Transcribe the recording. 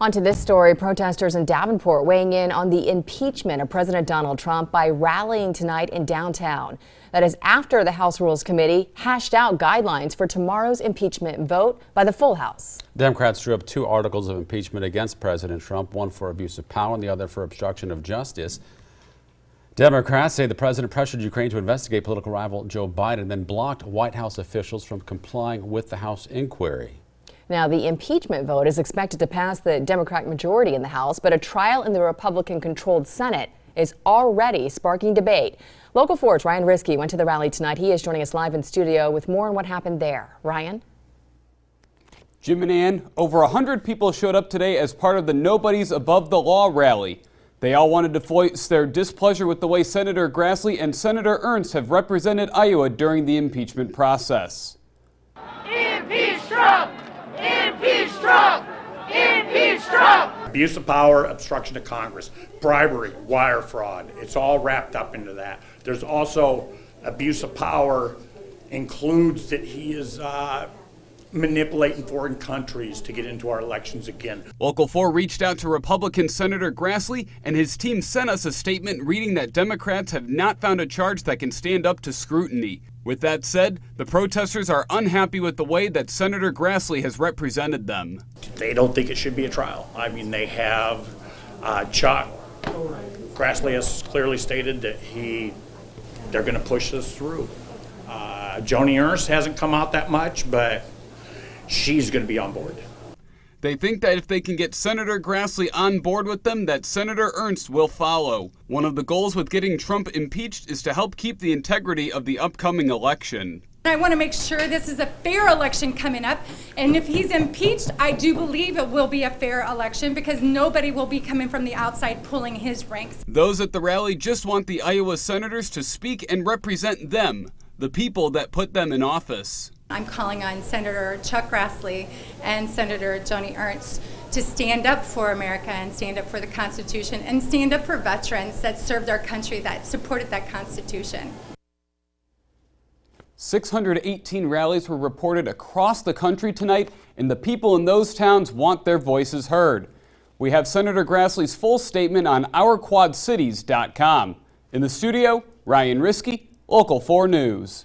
On to this story, protesters in Davenport weighing in on the impeachment of President Donald Trump by rallying tonight in downtown. That is after the House Rules Committee hashed out guidelines for tomorrow's impeachment vote by the full House. Democrats drew up 2 articles of impeachment against President Trump, one for abuse of power and the other for obstruction of justice. Democrats say the president pressured Ukraine to investigate political rival Joe Biden, then blocked White House officials from complying with the House inquiry. Now, the impeachment vote is expected to pass the Democratic majority in the House, but a trial in the Republican-controlled Senate is already sparking debate. Local 4's Ryan Risky went to the rally tonight. He is joining us live in studio with more on what happened there. Ryan? Jim and Ann, over 100 people showed up today as part of the Nobody's Above the Law rally. They all wanted to voice their displeasure with the way Senator Grassley and Senator Ernst have represented Iowa during the impeachment process. Impeach Trump! Impeach Trump! Impeach Trump! Abuse of power, obstruction of Congress, bribery, wire fraud. It's all wrapped up into that. There's also abuse of power includes that he is manipulating foreign countries to get into our elections again. Local 4 reached out to Republican Senator Grassley, and his team sent us a statement reading that Democrats have not found a charge that can stand up to scrutiny. With that said, the protesters are unhappy with the way that Senator Grassley has represented them. They don't think it should be a trial. I mean, they have Chuck Grassley has clearly stated that they're going to push this through. Joni Ernst hasn't come out that much, but she's going to be on board. They think that if they can get Senator Grassley on board with them, that Senator Ernst will follow. One of the goals with getting Trump impeached is to help keep the integrity of the upcoming election. I want to make sure this is a fair election coming up, and if he's impeached, I do believe it will be a fair election because nobody will be coming from the outside pulling his ranks. Those at the rally just want the Iowa senators to speak and represent them, the people that put them in office. I'm calling on Senator Chuck Grassley and Senator Joni Ernst to stand up for America and stand up for the Constitution and stand up for veterans that served our country, that supported that Constitution. 618 rallies were reported across the country tonight, and the people in those towns want their voices heard. We have Senator Grassley's full statement on ourquadcities.com. In the studio, Ryan Risky, Local 4 News.